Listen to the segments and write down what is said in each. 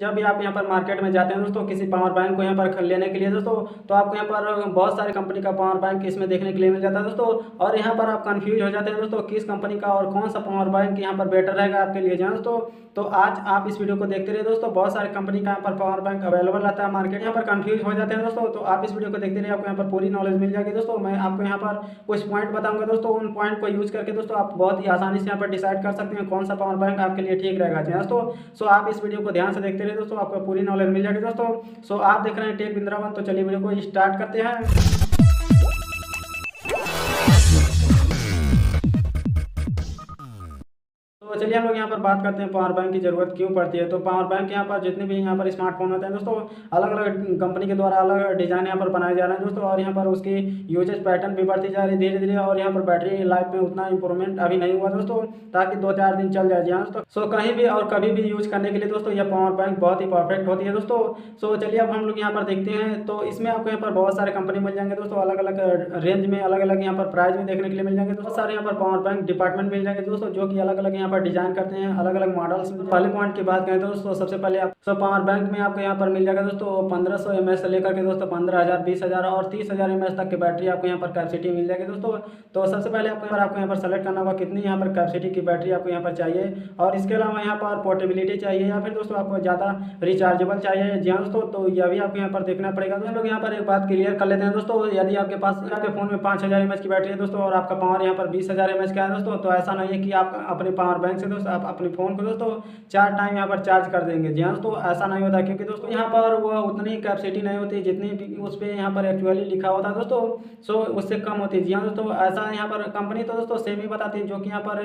जब भी आप यहाँ पर मार्केट में जाते हैं दोस्तों किसी पावर बैंक को यहाँ पर लेने के लिए दोस्तों, तो आपको यहाँ पर बहुत सारी कंपनी का पावर बैंक इसमें देखने के लिए मिल जाता है दोस्तों। और यहाँ पर आप कंफ्यूज हो जाते हैं दोस्तों किस कंपनी का और कौन सा पावर बैंक यहाँ पर बेटर रहेगा आपके लिए जान दोस्तों। तो आज आप इस वीडियो को देखते रहिए दोस्तों, बहुत सारे कंपनी का यहाँ पर पावर बैंक अवेलेबल रहता है मार्केट, यहाँ पर कंफ्यूज हो जाते हैं दोस्तों। तो आप इस वीडियो को देखते रहिए, आपको यहाँ पर पूरी नॉलेज मिल जाएगी दोस्तों। मैं आपको यहाँ पर कुछ पॉइंट बताऊंगा दोस्तों, उन पॉइंट को यूज करके दोस्तों आप बहुत ही आसानी से यहाँ पर डिसाइड कर सकते हैं कौन सा पावर बैंक आपके लिए ठीक रहेगा जी दोस्तों। सो आप इस वीडियो को ध्यान से देखते रहिए दोस्तों, आपको पूरी नॉलेज मिल जाएगी दोस्तों। सो आप देख रहे हैं टेक वृंदावन, तो चलिए वीडियो को स्टार्ट करते हैं। तो चलिए हम लोग यहाँ पर बात करते हैं पावर बैंक की ज़रूरत क्यों पड़ती है। तो पावर बैंक यहाँ पर जितने भी यहाँ पर स्मार्टफोन होते हैं दोस्तों, अलग अलग कंपनी के द्वारा अलग अलग डिज़ाइन यहाँ पर बनाए जा रहे हैं दोस्तों। और यहाँ पर उसकी यूजेज पैटर्न भी बढ़ती जा रही है धीरे धीरे। और यहाँ पर बैटरी लाइफ में उतना इंप्रूवमेंट अभी नहीं हुआ दोस्तों, ताकि 2-4 दिन चल जाए जी हाँ दोस्तों। सो कहीं भी और कभी भी यूज करने के लिए दोस्तों यह पावर बैंक बहुत ही परफेक्ट होती है दोस्तों। सो चलिए अब हम लोग यहाँ पर देखते हैं। तो इसमें आपको यहाँ पर बहुत सारे कंपनी मिल जाएंगे दोस्तों, अलग अलग रेंज में, अलग अलग यहाँ पर प्राइस में देखने के लिए मिल जाएंगे। बहुत सारे यहाँ पर पावर बैंक डिपार्टमेंट मिल जाएंगे दोस्तों, जो कि अलग अलग यहाँ पर डिजाइन करते हैं, अलग अलग मॉडल्स। पहले पॉइंट की बात करें तो दोस्तों सबसे पहले आप पावर बैंक में आपको यहाँ पर मिल जाएगा दोस्तों 1500 mAh से लेकर के दोस्तों 15,000, 20,000 और 30,000 mAh तक की बैटरी आपको यहाँ पर कैपेसिटी मिल जाएगी दोस्तों। तो सबसे पहले आपको यहाँ पर सेलेक्ट करना होगा कितनी यहाँ पर कैपेसिटी की बैटरी आपको यहाँ पर चाहिए। और इसके अलावा यहाँ पर पोर्टेबिलिटी चाहिए या फिर दोस्तों आपको ज़्यादा रिचार्जेबल चाहिए जी हाँ दोस्तों। तो यह भी आपको यहाँ पर देखना पड़ेगा दोस्तों। लोग यहाँ पर एक बात क्लियर कर लेते हैं दोस्तों, यदि आपके पास आपके फोन में 5,000 mAh की बैटरी है दोस्तों और आपका पावर यहाँ पर 20,000 mAh का है दोस्तों, तो ऐसा नहीं है कि आप अपने पावर बैंक से दोस्तों आप अपने फोन को दोस्तों 4 टाइम यहाँ पर चार्ज कर देंगे जी हाँ दोस्तों। ऐसा नहीं होता, क्योंकि दोस्तों यहाँ पर वो उतनी कैपेसिटी नहीं होती जितनी भी उस पर यहाँ पर एक्चुअली लिखा होता है दोस्तों। सो उससे कम होती है जी हाँ दोस्तों। ऐसा यहाँ पर कंपनी तो दोस्तों सेम ही बताती है, जो कि यहाँ पर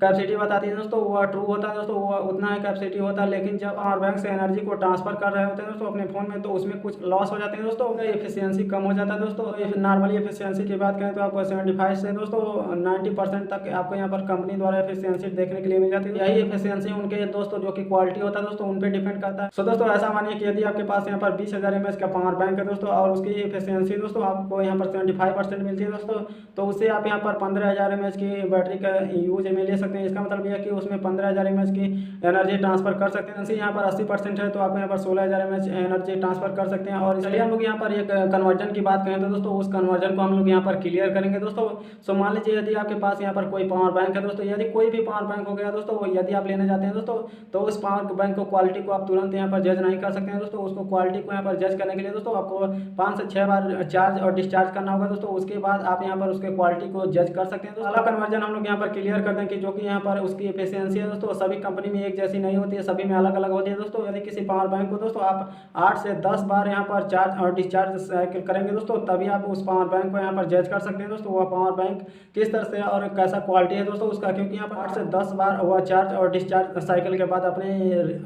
कैपेसिटी बताती है दोस्तों वो ट्रू होता है दोस्तों, वो उतना ही कैपेसिटी होता है। लेकिन जब पावर बैंक से एनर्जी को ट्रांसफर कर रहे होते हैं दोस्तों अपने फोन में, तो उसमें कुछ लॉस हो जाते हैं दोस्तों, एफिशिएंसी कम हो जाता है दोस्तों। नॉर्मली एफिशिएंसी की बात करें तो आपको 75 से दोस्तों 90% तक आपको यहाँ पर कंपनी द्वारा एफिशिएंसी देखने के लिए मिल जाती है। यही एफिशिएंसी उनके दोस्तों जो कि क्वालिटी होता है दोस्तों उन पे डिपेंड करता है। सो दोस्तों ऐसा मानिए कि यदि आपके पास यहाँ पर 20,000 mAh का पावर बैंक है दोस्तों और उसकी एफिशिएंसी दोस्तों आपको यहाँ पर 75% मिलती है दोस्तों, तो उससे आप यहाँ पर 15,000 mAh की बैटरी का यूज में ले सकते हैं। इसका मतलब यह है कि उसमें 15,000 mAh की एनर्जी ट्रांसफर कर सकते हैं। यहाँ पर 80% है तो आप यहाँ पर 16,000 mAh एनर्जी ट्रांसफर कर सकते हैं। और चलिए हम लोग यहाँ पर एक कन्वर्जन की बात करें तो दोस्तों उस कन्वर्जन को हम लोग यहाँ पर क्लियर करेंगे दोस्तों। सो मान लीजिए यदि आपके पास यहाँ पर कोई पावर बैंक है दोस्तों, यदि कोई भी पावर बैंक हो गया दोस्तों, यदि आप लेने जाते हैं दोस्तों, तो उस पावर बैंक को क्वालिटी को आप तुरंत यहाँ पर जज नहीं कर सकते हैं दोस्तों। उसको क्वालिटी को यहाँ पर जज करने के लिए दोस्तों आपको 5 से 6 बार चार्ज और डिस्चार्ज करना होगा दोस्तों। उसके बाद आप यहाँ पर उसके क्वालिटी को जज कर सकते हैं। तो सारा कन्वर्जन हम लोग यहाँ पर क्लियर कर दें कि जो कि यहाँ पर उसकी एफिशिएंसी है दोस्तों सभी कंपनी में एक जैसी नहीं होती है, सभी में अलग अलग होती है दोस्तों। यदि किसी पावर बैंक को दोस्तों आप 8 से 10 बार यहाँ पर चार्ज और डिस्चार्ज साइकिल करेंगे दोस्तों, तभी आप उस पावर बैंक को यहाँ पर जज कर सकते हैं दोस्तों वह पावर बैंक किस तरह से और कैसा क्वालिटी है दोस्तों उसका। क्योंकि यहाँ पर 8 से 10 बार वह चार्ज और डिस्चार्ज साइकिल के बाद अपने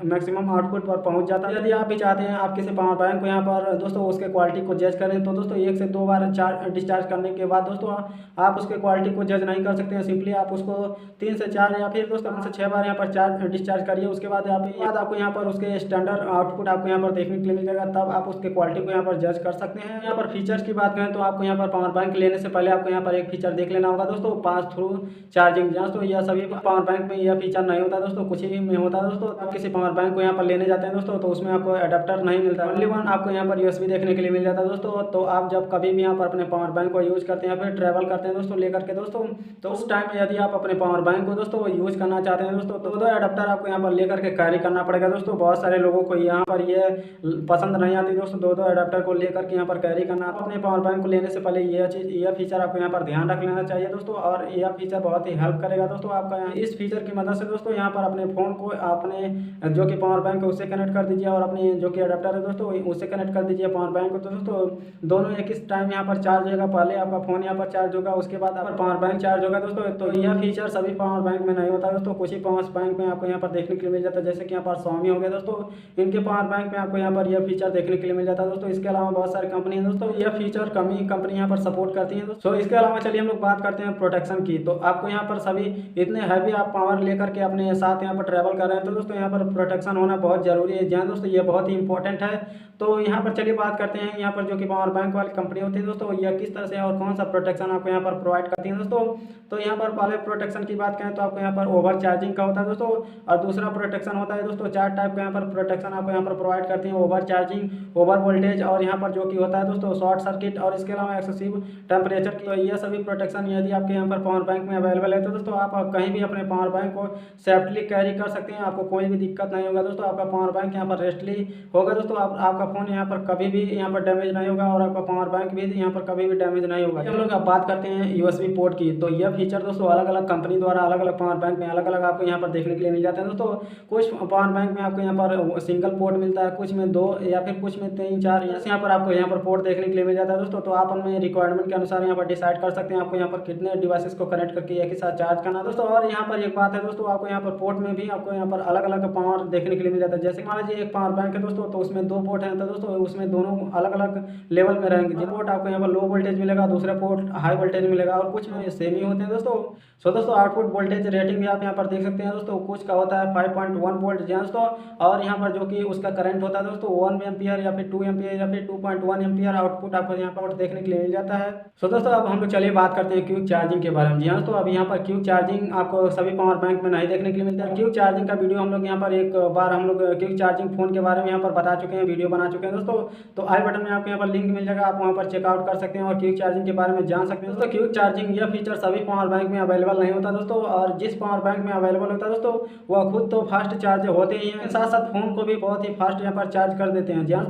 मैक्सिमम आउटपुट पर पहुंच जाता है। यदि आप भी चाहते हैं आप किसी पावर बैंक को यहाँ पर दोस्तों उसके क्वालिटी को जज करें, तो दोस्तों 1 से 2 बार चार्ज डिस्चार्ज करने के बाद दोस्तों आप उसके क्वालिटी को जज नहीं कर सकते हैं। सिंपली आप उसको 3 से 4 या फिर दोस्तों 5 से 6 बार यहाँ पर चार्ज डिस्चार्ज करिए। उसके बाद आपको यहाँ पर उसके स्टैंडर्ड आउटपुट आपको यहाँ पर देखने के लिए मिल जाएगा, तब आप उसके क्वालिटी को यहाँ पर जज कर सकते हैं। यहाँ पर फीचर्स की बात करें तो आपको यहाँ पर पावर बैंक लेने से पहले आपको यहाँ पर एक फीचर देख लेना होगा दोस्तों, पास थ्रू चार्जिंग। दोस्तों यह सभी पावर बैंक में यह फीचर नहीं होता दोस्तों, कुछ ही में होता है दोस्तों। आप किसी पावर बैंक को यहाँ पर लेने जाते हैं दोस्तों, तो उसमें आपको अडेप्टर नहीं मिलता, ओनली वन आपको यहाँ पर यूएसबी देखने के लिए मिल जाता है दोस्तों। तो आप जब कभी भी यहाँ पर अपने पावर बैंक को यूज करते हैं या फिर ट्रैवल करते हैं दोस्तों लेकर के दोस्तों, तो उस टाइम में यदि आप अपने पावर बैंक को दोस्तों यूज करना चाहते हैं दोस्तों, तो 2 अडेप्टर आपको यहाँ पर लेकर के कैरी करना पड़ेगा दोस्तों। बहुत सारे लोगों को यहाँ पर ये पसंद नहीं आती दोस्तों 2 अडेप्टर को लेकर के यहाँ पर कैरी करना। अपने पावर बैंक को लेने से पहले यह फीचर आपको यहाँ पर ध्यान रख लेना चाहिए दोस्तों, और यह फीचर बहुत ही हेल्प करेगा दोस्तों आपका। इस फीचर की मदद से दोस्तों यहाँ पर अपने फोन को अपने जो कि पावर बैंक है उससे कनेक्ट कर दीजिए, और अपने जो कि अडेप्टर है दोस्तों उससे कनेक्ट कर दीजिए पावर बैंक को। तो दोस्तों दोनों एक इस टाइम यहाँ पर चार्ज होगा, पहले आपका फोन यहाँ पर चार्ज होगा, उसके बाद आपका पावर बैंक चार्ज होगा दोस्तों। तो यह फीचर सभी पावर बैंक में नहीं होता दोस्तों, कुछ ही पावर बैंक में आपको यहाँ पर देखने के लिए मिल जाता है। जैसे कि यहाँ पर Xiaomi हो गया दोस्तों, इनके पावर बैंक में आपको यहाँ पर यह फीचर देखने के लिए मिल जाता है दोस्तों। इसके अलावा बहुत सारी कंपनी है दोस्तों, यह फीचर कम ही कंपनी यहाँ पर सपोर्ट करती है दोस्तों। इसके अलावा चलिए हम लोग बात करते हैं प्रोटेक्शन की। तो आपको यहाँ पर सभी इतने हैवी आप पावर पावर लेकर के अपने साथ यहाँ पर ट्रैवल कर रहे हैं, तो दोस्तों यहाँ पर प्रोटेक्शन होना बहुत ज़रूरी है। जी हाँ दोस्तों, ये बहुत ही इंपॉर्टेंट है। तो यहाँ पर चलिए बात करते हैं यहाँ पर जो कि पावर बैंक वाली कंपनी होती है दोस्तों, यह किस तरह से और कौन सा प्रोटेक्शन आपको यहाँ पर प्रोवाइड करती है दोस्तों। तो यहाँ पर पहले प्रोटेक्शन की बात करें तो आपको यहाँ पर ओवर चार्जिंग का होता है दोस्तों, और दूसरा प्रोटेक्शन होता है दोस्तों, 4 टाइप का यहाँ पर प्रोटेक्शन आपको यहाँ पर प्रोवाइड करती है। ओवर चार्जिंग, ओवर वोल्टेज, और यहाँ पर जो कि होता है दोस्तों शॉर्ट सर्किट, और इसके अलावा एक्सेसिव टेम्परेचर की। तो ये सभी प्रोटेक्शन यदि आपके यहाँ पर पावर बैंक में अवेलेबल है तो दोस्तों आप कहीं भी अपने पावर बैंक को सेफ्टली कैरी कर सकते हैं, आपको कोई भी दिक्कत नहीं होगा दोस्तों। आपका पावर बैंक यहाँ पर रेस्टली होगा दोस्तों, आपका फ़ोन यहाँ पर कभी भी यहाँ पर डैमेज नहीं होगा, और आपका पावर बैंक भी यहाँ पर कभी भी डैमेज नहीं होगा। हम लोग अब बात करते हैं यूएसबी पोर्ट की। तो यह फीचर दोस्तों अलग अलग कंपनी द्वारा अलग अलग पावर बैंक में अलग अलग आपको यहाँ पर देखने के लिए मिल जाते हैं दोस्तों। कुछ पावर बैंक में आपको यहाँ पर सिंगल पोर्ट मिलता है, कुछ में 2 या फिर कुछ में 3 4 यहाँ पर आपको यहाँ पर पोर्ट देखने के लिए मिल जाता है दोस्तों। तो आप अपने रिक्वायरमेंट के अनुसार यहाँ पर डिसाइड कर सकते हैं आपको यहाँ पर कितने डिवाइसेस को कनेक्ट करके एक ही साथ चार्ज करना है दोस्तों। और यहाँ पर एक बात है दोस्तों, आपको यहाँ पर पोर्ट में भी आपको यहाँ पर अलग अलग पावर देखने के लिए मिल जाता है। जैसे मान लीजिए एक पावर बैंक है दोस्तों, तो उसमें 2 पोर्ट हैं, तो दोस्तों उसमें दोनों अलग अलग लेवल में रहेंगे। जो पोर्ट आपको यहाँ पर लो वोल्टेज मिलेगा, दूसरा पोर्ट हाई वोल्टेज मिलेगा, और कुछ में सेम ही होते हैं दोस्तों। सो दोस्तों आउटपुट वोल्टेज रेटिंग भी आप यहाँ पर देख सकते हैं दोस्तों, कुछ का होता है 5.1 वोल्ट दोस्तों, और यहाँ पर जो कि उसका करंट होता है दोस्तों 1 एम्पियर या फिर 2 एम्पियर या फिर 2.1 एम्पियर आउटपुट आपको यहाँ पर देखने के लिए मिल जाता है। सो दोस्तों अब हम लोग चलिए बात करते हैं क्विक चार्जिंग के बारे में। जी हाँ दोस्तों, अब यहाँ पर क्विक चार्जिंग आपको सभी पावर बैंक में नहीं देखने के लिए मिलता है। क्विक चार्जिंग का वीडियो हम लोग यहाँ पर एक बार हम लोग क्विक चार्जिंग फोन के बारे में यहाँ पर बता चुके हैं, वीडियो बना चुके हैं दोस्तों। तो आई बटन में आपको यहाँ पर लिंक मिल जाएगा, आप वहाँ पर चेकआउट कर सकते हैं और क्विक चार्जिंग के बारे में जान सकते हैं दोस्तों। क्विक चार्जिंग यह फीचर सभी पावर बैंक में अवेलेबल नहीं होता दोस्तों, और जिस पावर बैंक में अवेलेबल होता है दोस्तों वह खुद तो फास्ट चार्ज होते ही हैं, साथ साथ फोन को भी बहुत ही फास्ट यहाँ पर चार्ज कर देते हैं। जी हाँ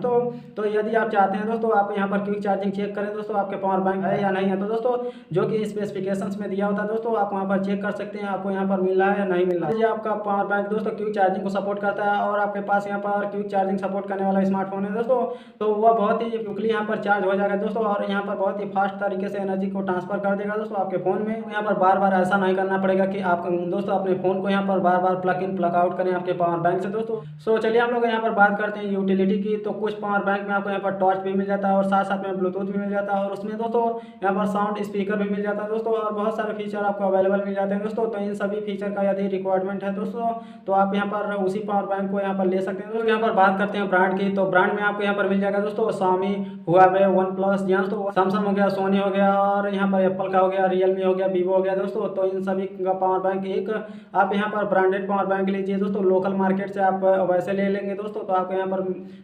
तो यदि आप चाहते हैं दोस्तों आप यहाँ पर क्विक चार्जिंग चेक करें दोस्तों, आपके पावर बैंक है या नहीं है, तो दोस्तों जो कि स्पेसिफिकेशंस में दिया होता है दोस्तों आप वहाँ पर चेक कर सकते हैं आपको यहाँ पर मिल रहा है या नहीं मिल रहा है। आपका पावर बैंक दोस्तों क्विक चार्जिंग को सपोर्ट करता है, और आपके पास यहाँ पर क्विक चार्जिंग सपोर्ट करने वाला स्मार्टफोन है दोस्तों, तो वह बहुत ही क्विकली यहाँ पर चार्ज हो जाएगा दोस्तों, और यहाँ पर बहुत ही फास्ट तरीके से एनर्जी को ट्रांसफर कर देगा दोस्तों आपके फोन में। यहाँ पर बार बार ऐसा नहीं करना पड़ेगा कि आप दोस्तों अपने फोन को यहाँ पर बार बार प्लग इन प्लग आउट करें आपके पावर बैंक से दोस्तों। सो चलिए हम लोग यहाँ पर बात करते हैं यूटिलिटी की। तो कुछ पावर बैंक में आपको यहाँ पर टॉर्च भी मिल जाता है, और साथ साथ में ब्लूटूथ भी मिल जाता है, और उसमें दोस्तों यहाँ पर साउंड स्पीकर भी मिल जाता है दोस्तों, और बहुत सारे फीचर आपको अवेलेबल मिल जाते हैं दोस्तों। तो इन सभी फीचर का यदि रिक्वायरमेंट है दोस्तों तो आप यहाँ पर उसी पावर बैंक को यहाँ पर ले सकते हैं दोस्तों। यहाँ पर बात करते हैं ब्रांड की। तो ब्रांड में आपको यहाँ पर मिल जाएगा दोस्तों Xiaomi, Huawei, OnePlus, दोस्तों सैमसंग हो गया, सोनी हो गया, और यहाँ पर एप्पल का हो गया, रियलमी हो गया, वीवो हो गया दोस्तों। तो इन सभी का पावर बैंक एक आप यहाँ पर ब्रांडेड पावर बैंक लीजिए दोस्तों, लोकल मार्केट से आप वैसे ले लेंगे दोस्तों तो आपको यहाँ पर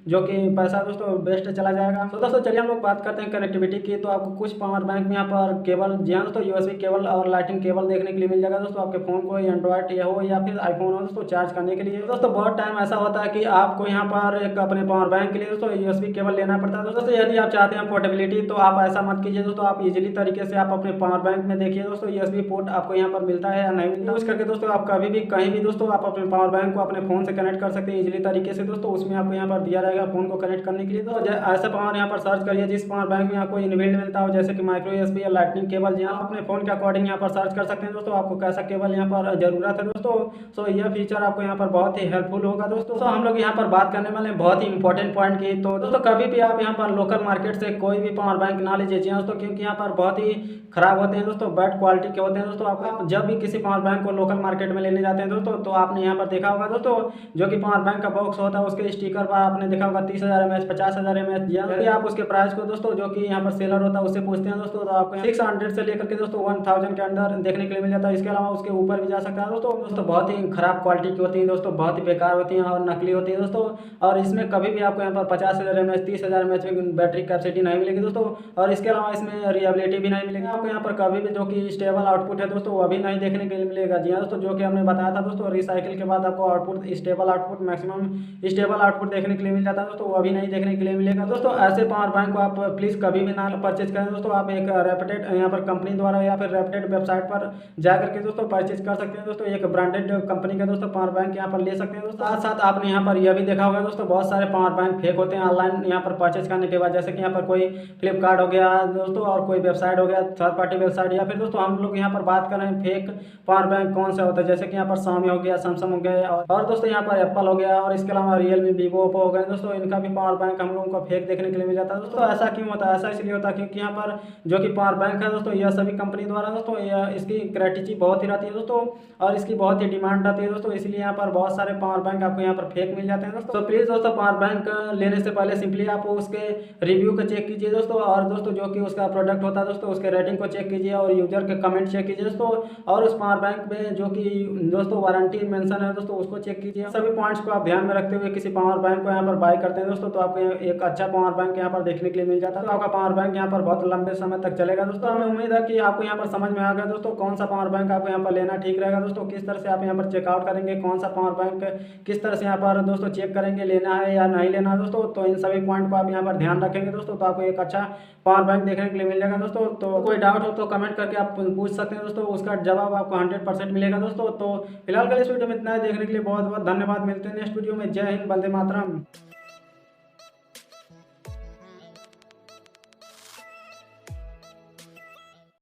जो कि पैसा दोस्तों बेस्ट चला जाएगा। तो दोस्तों चलिए हम लोग बात करते हैं कनेक्टिविटी की। तो आपको कुछ पावर बैंक में यहाँ पर केबल, जी हाँ दोस्तों यूएसबी केबल और लाइटिंग केबल देखने के लिए मिल जाएगा दोस्तों, आपके फोन को एंड्रॉइड हो या फिर आईफोन हो दोस्तों चार्ज करने के लिए। दोस्तों बहुत टाइम ऐसा होता है कि आपको यहाँ पर एक अपने पावर बैंक के लिए दोस्तों यूएसबी केबल लेना पड़ता है दोस्तों। यदि आप चाहते हैं पोर्टेबिलिटी तो आप ऐसा मत कीजिए दोस्तों, आप इजीली तरीके से आप अपने पावर बैंक में देखिए दोस्तों यूएसबी पोर्ट आपको यहाँ पर मिलता है या नहीं मिलता, यूज करके दोस्तों आप कभी भी कहीं भी दोस्तों आप अपने पावर बैंक को अपने फोन से कनेक्ट कर सकते हैं इजीली तरीके से दोस्तों। उसमें आपको यहाँ पर दिया रहेगा फोन को कनेक्ट करने के लिए। तो ऐसा पावर यहाँ पर सर्च करिए जिस पावर बैंक में आपको इनबिल्ट मिलता हो, जैसे कि माइक्रो यूएसबी या लाइटनिंग केबल, जी आप अपने फोन के अकॉर्डिंग यहाँ पर सर्च कर सकते हैं दोस्तों आपको कैसा केबल यहाँ पर जरूरत है दोस्तों। सो यह फीचर आपको यहाँ पर बहुत ही हेल्पफुल होगा दोस्तों। तो हम लोग यहाँ पर बात करने वाले बहुत ही इंपॉर्टेंट पॉइंट की। तो दोस्तों कभी भी आप यहाँ पर लोकल मार्केट से कोई भी पावर बैंक ना लीजिए जी दोस्तों, क्योंकि यहाँ पर बहुत ही खराब होते हैं दोस्तों, बैड क्वालिटी के होते हैं दोस्तों। आप जब भी किसी पावर बैंक को लोकल मार्केट में लेने जाते हैं दोस्तों तो आपने यहाँ पर देखा होगा दोस्तों जो कि पावर बैंक का बॉक्स होता है उसके स्टिकर पर आपने देखा होगा 30,000 mAh 50,000 mAh। यदि आप उसके प्राइस को दोस्तों जो कि यहाँ पर सेलर होता है उससे पूछते हैं दोस्तों तो आपको 600 से लेकर के दोस्तों 1000 के अंदर देखने के लिए मिल जाता है। इसके अलावा उसके ऊपर भी जा सकता है दोस्तों बहुत ही खराब क्वालिटी की होती है दोस्तों, बहुत ही बेकार होती है और नकली होती है दोस्तों। और इसमें कभी भी आपको यहाँ पर 50,000 mAh 30,000 mAh में बैटरी कैपेसिटी नहीं मिलेगी दोस्तों, और इसके अलावा इसमें रिएबिलिटी भी नहीं मिलेगी आपको। यहाँ पर कभी भी जो कि स्टेबल आउटपुट है दोस्तों वो भी नहीं देखने के लिए मिलेगा। जी हाँ दोस्तों, जो कि हमने बताया था दोस्तों रिसाइकिल के बाद आपको output stable output maximum stable output देखने के लिए मिल जाता है दोस्तों, वो अभी नहीं देखने के लिए मिलेगा दोस्तों। ऐसे पावर बैंक को आप प्लीज़ कभी भी ना परचेज करें दोस्तों, आप एक रेप्यूटेड यहाँ पर कंपनी द्वारा या फिर रेप्यूटेड वेबसाइट पर जा करके दोस्तों परचेज कर सकते हैं दोस्तों। एक ब्रांडेड कंपनी का दोस्तों पावर बैंक यहाँ पर ले सकते हैं दोस्तों। साथ साथ आपने यहाँ पर यह भी देखा होगा दोस्तों बहुत सारे पावर बैंक फेक होते हैं ऑनलाइन यहाँ पर परचेज करने के बाद, जैसे कि यहाँ पर कोई फ्लिपकार्ट हो गया दोस्तों और कोई वेबसाइट हो गया थर्ड पार्टी वेबसाइट, या फिर दोस्तों हम लोग यहाँ पर बात कर रहे हैं फेक पावर बैंक कौन सा होता है, जैसे कि यहाँ पर Xiaomi हो गया, सैमसंग हो गया, और दोस्तों यहाँ पर एप्पल हो गया, और इसके अलावा रियलमी, वीवो, ओप्पो हो गए दोस्तों। इनका भी पावर बैंक हम लोगों को फेक देखने के लिए मिल जाता है दोस्तों। ऐसा क्यों होता है? ऐसा इसलिए होता है क्योंकि यहाँ पर जो कि पावर बैंक है दोस्तों यह सभी कंपनी द्वारा दोस्तों इसकी क्रेडिटी बहुत ही रहती है दोस्तों, और इसकी बहुत ही डिमांड रहती है दोस्तों, इसलिए यहाँ पर बहुत सारे पावर बैंक आपको यहाँ पर फेक मिल जाते हैं दोस्तों। तो प्लीज़ दोस्तों पावर बैंक लेने से पहले सिंपली आप उसके रिव्यू को चेक कीजिए दोस्तों, और दोस्तों जो कि उसका प्रोडक्ट होता है दोस्तों उसके रेटिंग को चेक कीजिए और यूजर के कमेंट चेक कीजिए दोस्तों, और उस पावर बैंक में जो कि दोस्तों वारंटी मेंशन है दोस्तों उसको चेक कीजिए। सभी पॉइंट्स को आप ध्यान में रखते हुए किसी पावर बैंक को यहाँ पर बाय करते हैं दोस्तों, तो आपको एक अच्छा पावर बैंक यहाँ पर देखने के लिए मिल जाता है। तो आपका पावर बैंक यहाँ पर बहुत लंबे समय तक चलेगा दोस्तों। हमें उम्मीद है कि आपको यहाँ पर समझ में आ गया दोस्तों कौन सा पावर बैंक आपको यहाँ पर लेना ठीक रहेगा दोस्तों, किस तरह से आप यहाँ पर चेकआउट करेंगे, कौन सा पावर बैंक किस तरह से यहाँ पर दोस्तों चेक करेंगे लेना है या नहीं लेना दोस्तों। तो इन सभी पॉइंट को आप यहाँ पर ध्यान रखेंगे दोस्तों, तो आपको एक अच्छा पावर बैंक देखने के लिए मिल जाएगा दोस्तों। तो कोई डाउट हो तो कमेंट करके आप पूछ सकते हैं दोस्तों, उसका जवाब आपको 100% मिलेगा दोस्तों। तो फिलहाल के लिए इस वीडियो में इतना ही, देखने के लिए बहुत बहुत धन्यवाद। मिलते हैं नेक्स्ट वीडियो में। जय हिंद, वंदे मातरम।